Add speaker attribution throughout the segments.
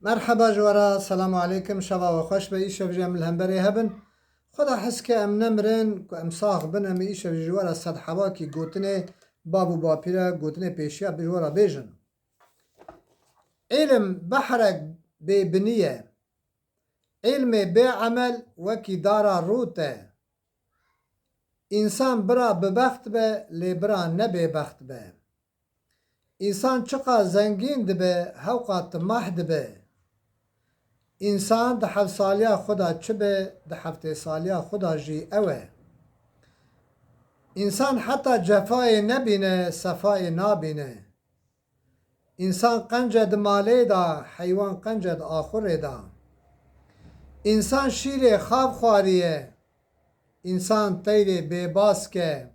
Speaker 1: مرحبا جوارا سلام علیکم شبا و خوش به ایش و جمل همبری هبن خدا حس که ام نمرن که ام ساخ بنم ایش و جوارا صد حوا کی گوتنه بابو باپیرا گوتنه پیشیا بجوارا بیجن علم بحرک بی بنیه علم بی عمل وکی دارا روته انسان برا ببخت به لی برا نبی بخت به انسان چقا زنگین دبه هوقا طماح دبه انسان ده 7 سالیا خدا چه به ده 7 سالیا خدا جی اوه انسان حتی جفای نبینه صفای نابینه انسان قنجد مالی دا حیوان قنجد آخره دا انسان شیر خواب خواریه انسان تیر بیباس که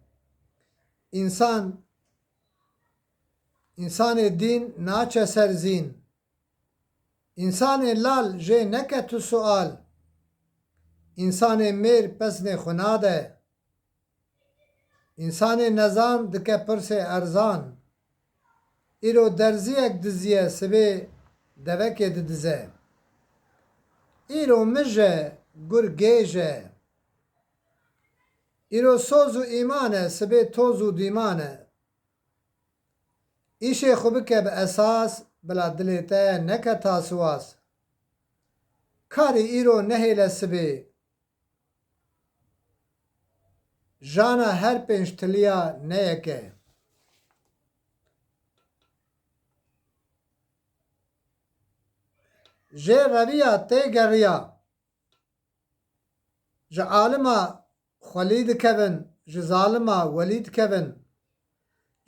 Speaker 1: انسان دین ناچه سرزین انسان لال جه نکه تو سوال انسان میر پسن خناده انسان نظام دکه پرس ارزان ایرو درزیک دزیه سبه دوکه ددزه ایرو مجه گر گیجه ایرو سوز و ایمانه سبه توز و دیمانه ایشه خوبه که به اساس بلا دلیته نکه تاسواس کاری ایرو نهیله سبه جانا هر پنج تلیا نیکه جه رویا تی گریا جه عالما خلید کبن جه ظالما ولید کبن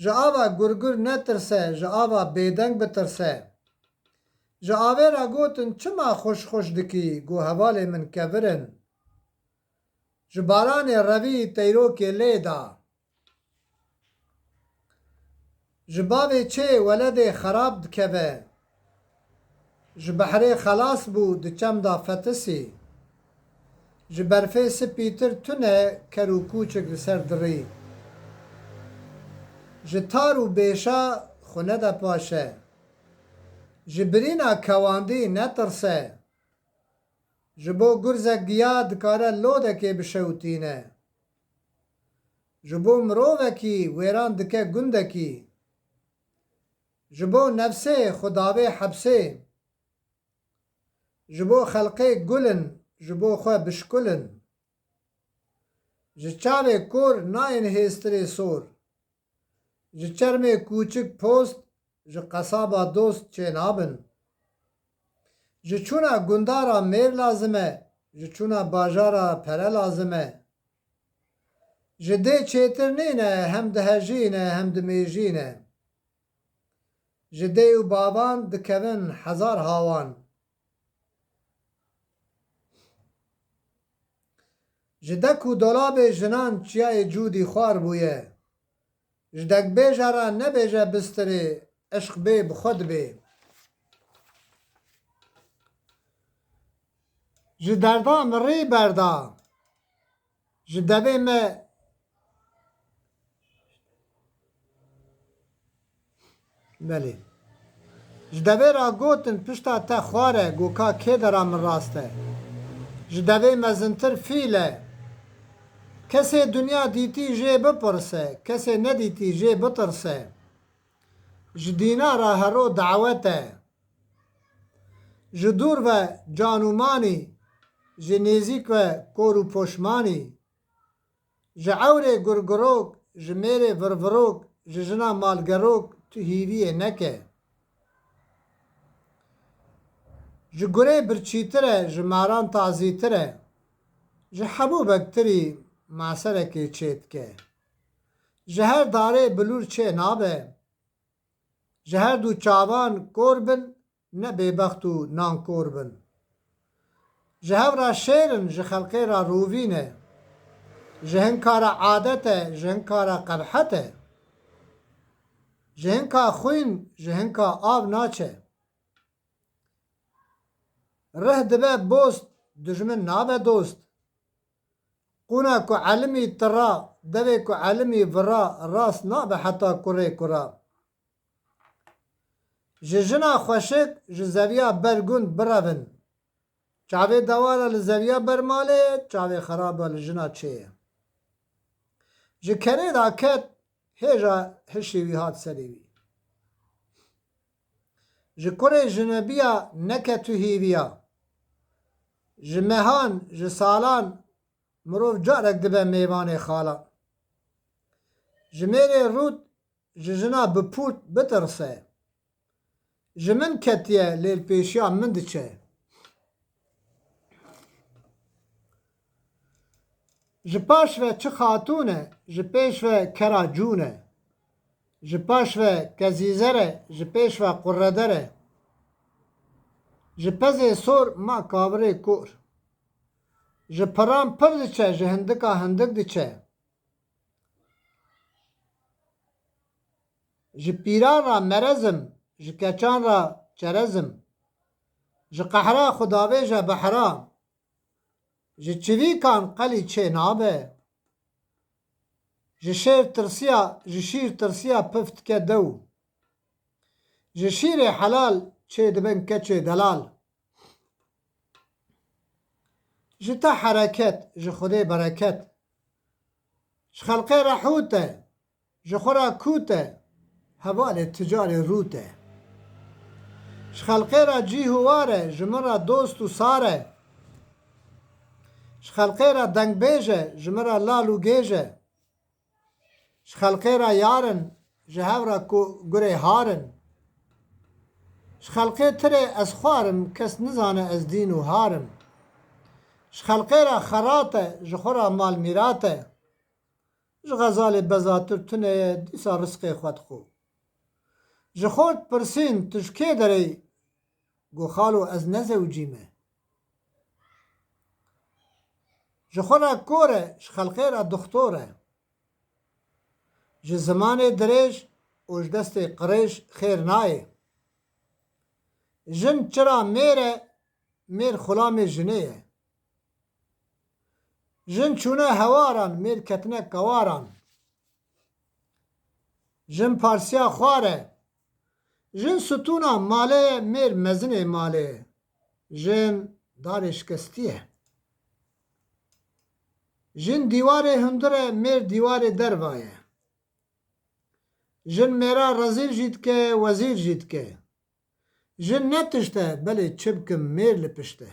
Speaker 1: جه آوا گرگر نترسه جه آوا بیدنگ بترسه جه آوه را گوتن چما خوش خوش دکی گو حوال من کبرن جه باران روی تیرو که لیدا جه باوی چه ولد خراب دکبه جه بحره خلاص بو دچم دا فتسی جه برفه سپیتر تونه کرو کوچک لسر دری جه تارو بیشا خونه دا پاشه جه برینا کواندی نترسه جه بو گرزه گیا دکاره لوده که بشوتینه جه بو مروه کی ویران دکه گنده کی جه بو نفسه خداوه حبسه جه بو خلقه گلن جه بو خواه بشکلن جه چاوه کور ناین هستری سور جه چرمه کوچک پوست جه قصابا دوست چه نابن جه چونا گندارا میر لازمه جه چونا باجارا پره لازمه جه ده چیتر نینه هم ده هجینه هم ده میجینه جه ده و بابان دکوین هزار هاوان جدک و دولاب جنان چیای جودی خوار بویه جدک بیجه را نبیجه بستری عشق بی بخود بی جدردا مری بردا جدوی me بله جدوی را گوتن پشتا تا خواره گوکا که درا من راسته جدوی مزنتر فیله کسی دنیا دیتی جه بپرسه کسی ندیتی جه بترسه جدینا را هرو دعوته جدور و جانومانی جنیزیک و کورو پشمانی جعوره گرگروک جمیره وروروک جنا مالگروک تو هیویه نکه جگره برچیتره جماران تازیتره جحبو بکتری معسره که چیت که جهر داره بلور چه نابه جهر دو چاوان کوربن نه ببختو نان کوربن جهر را شیرن جخلقه را رووینه جهنکارا عادته جهنکارا قبحته جهنکا خوین جهنکا آب ناچه ره دبه بوست دجمن نابه دوست قونا کو علمی ترا دوی کو علمی ورا راست نابه حتی کره کرا ji jina xweşik ji zeviya bergund birevin. Çavê dewar e li zeviya bermalê, çavê xerab e li jina çê ye. Ji kerê da ket, hêja hişê wî hat serê wî. Ji kurê jinebiya neketu hêviya. Ji mehan, ji salan mirov carek dibe mêvanê xalan. Ji mêrê rût ji jina bipût bitirse. Ji min ketiye lêlpêşiya min diçe. Ji paş ve çi xatûn e, ji pêş ve kera cûn e. Ji paş ve kezîzer e, ji pêş ve qurreder e. Ji pezê sor ma kavirê kor. Ji piran pir diçe, ji hindika hindik diçe. Ji pîran ra merezim, ji keçan ra çerezim. Ji qehra xudavêje behra. Ji çivîkan qelî çê nabe. Ji şêr tirsiya pif dike dew. Ji şîrê helal çê dibin keçê delal. Ji te hereket, ji Xwedê bereket. Ji xelqê re hût e, ji xwe re kût e, hevalê ticarê rût e. Ji xelqê re cî û war e, ji min re dost û sar e. Ji xelqê re dengbêj e, ji min re lal û gêj e. Ji xelqê re yar in, ji hev re gurê har in. Ji xelqê tirê ez xwarim, kes nizane ez dîn û harim. Ji xelqê re xerat e, ji xwe re malmîrat e. Ji xezalê bezatir tune ye, dîsa rizqê xwe dixwe. Ji xwe dipirsîn tu ji kê derê, got xalo ez ne zewcî me. Ji xwe re kor e, ji xelqê re dixtor e. Ji zimanê dirêj û ji destê qirêj xêr nayê. Jin çira mêr e, mêr xulamê jinê ye. Jin çûne hewaran, mêr ketine kewaran. Jin parsiya xwar e. Jin stûna malê ye, mêr mezinê malê ye. Jin darê şikestî ye. Jin dîwarê hundir e, mêr dîwarê derva ye. Jin mêra rezîl jî dike, wezîr jî dike. Jin ne tişt e, belê çi bikim mêr li pişt e.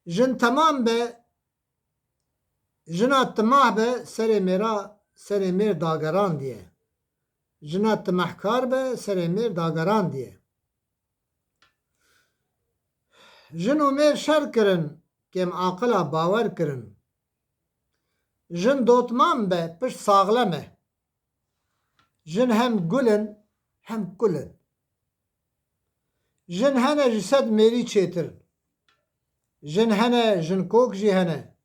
Speaker 1: Jin temam be, jina timah be, serê mêr dageran diye. Jina timehkar be, serê mêr dageran diye. Jin û mêr şer kirin, kêm aqila bawer kirin. Jin dotman be, pişt saxlem e. Jin hem gulin, hem kulin. Jin hene ji sed mêrî çêtir. Jin hene, jin kok jî hene.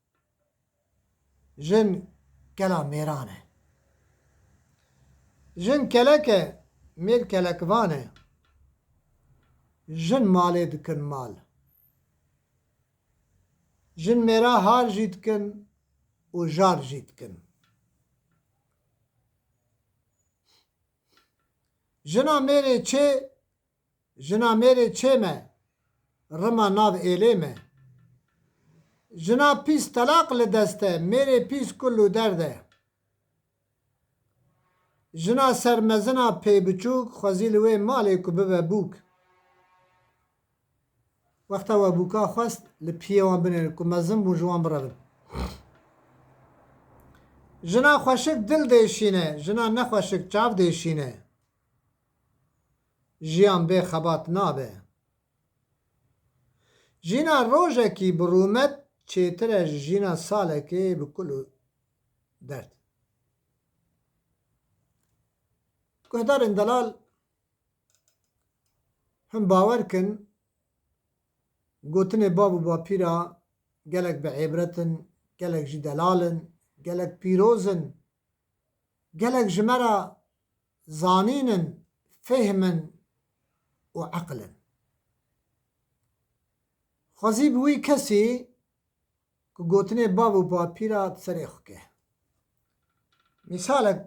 Speaker 1: Jin gela mêran e. Jin kelek e, mêr kelekvan e. Jin malê dikin mal. Jin mêra har jî dikin û jar jî dikin. Jina mêrê çê me, rima nav êlê me. Jina pîs telaq li dest e, mêrê pîs kul û derd e. Jina sermezina pêbiçûk, xwezî li wê malê ku bibe bûk. Wexta we bûka xwest, li piyê wan binêrin ku mezin bûn ji wan birevin. Jina xweşik dil değişîne, jina nexweşik çav değişîne. Jiyan bê xebat nabe. Jîna rojekî bi rûmet çêtir e ji jîna salekê bi kul û derd. Guhdarên delal him bawer kin gotinê bav û bapîra gelek biîbret in, gelek jî delal in, gelek pîroz in, gelek ji me re zanîn in, fêhm in û eqil in. Xwezî bi wî kesî ku gotinê bav û bapîra serê xwe ke. Mîsalek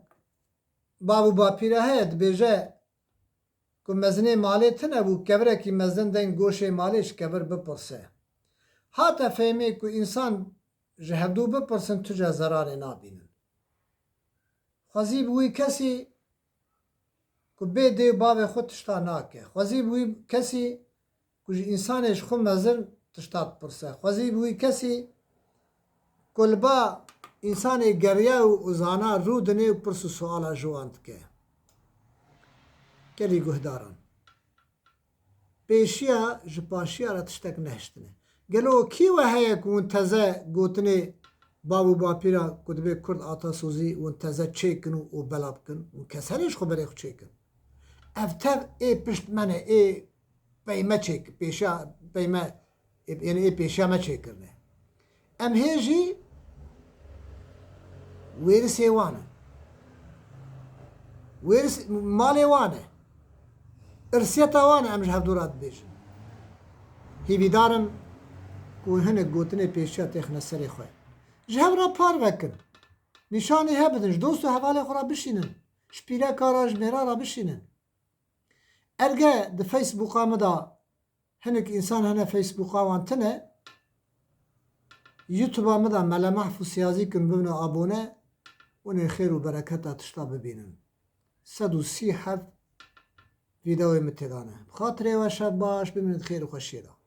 Speaker 1: bav û bapîra heye dibêje که مزنه مالی تنه بو کبره که مزن دین گوشه مالیش کبر بپرسه حتی فهمه که انسان جهدو بپرسن تو جا ضرار نابینن خوزی بوی کسی که به دیو باوی خود تشتا ناکه خوزی بوی کسی که انسانش خود مزن تشتاد پرسه خوزی بوی کسی کلبا انسان گریه و ازانا رو دنه و پرس و سوالا جواند که کلی گهداران پیشیا جپاشیا را تشتک نهشتنه گلو کی و هیا که اون تزه گوتنه بابو باپیرا کدبه کرد آتا سوزی اون تزه چیکن و بلاب کن اون کسانش خو بره خو چیکن افتر ای پشت منه ای پیمه چیک پیشا پیمه یعنی ای پیشا ما چیکرنه ام هیجی ویرسی وانه ویرس مالی وانه ارسیتا وانه امش هفدورات بیشن هیوی دارم که هنه گوتنه پیشا تخنه سری خواه جهب را پار بکن نشانی هبدنش دوست و حوالی خورا بشینن شپیره کاراج میرا را بشینن ارگه ده فیسبوکا مدا هنک انسان هنه فیسبوکا وانتنه یوتیوبا مدا ملمح و سیازی کن ببنو آبونه ونه خیر و برکت تشتا ببینن 137 ویدئوی متگانه بخاطر و شب باش ببینید خیر و خوشی را